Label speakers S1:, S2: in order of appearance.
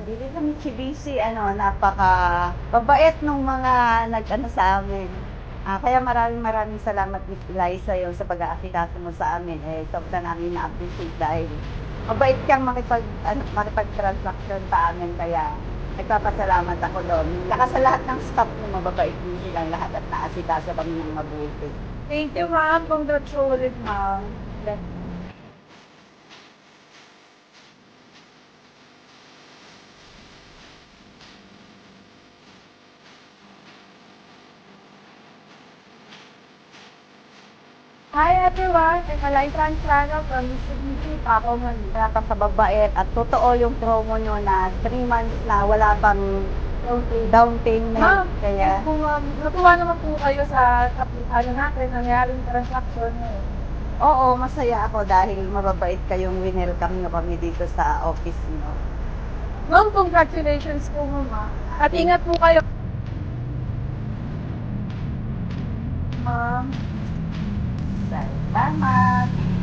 S1: Dili sa Mitsubishi, napaka-babait nung mga nag-ano sa amin. Kaya maraming salamat Miss Liza sa pag-aasikaso mo sa amin. Sobra namin na-appreciate dahil mabait kang makipag-transaction sa amin. Kaya nagpapasalamat ako doon. Saka sa lahat ng staff mo, mababait din silang lahat at naasikaso kami ng mabuti.
S2: Thank you, ma'am. Congratulations, ma'am. Hi everyone, I'm Eliza Anslano from Mitsubishi, Paco, Manila.
S1: Napakababait at totoo yung promo nyo na 3 months na wala pang down payment.
S2: Ma'am,
S1: Kaya,
S2: kung natuwa naman po kayo sa natin, nangyaring transaction.
S1: oo, masaya ako dahil mababait kayong winelcome nyo kami dito sa office nyo.
S2: Ma'am, congratulations po, ma'am. At ingat po kayo. Ma'am.
S1: Salamat!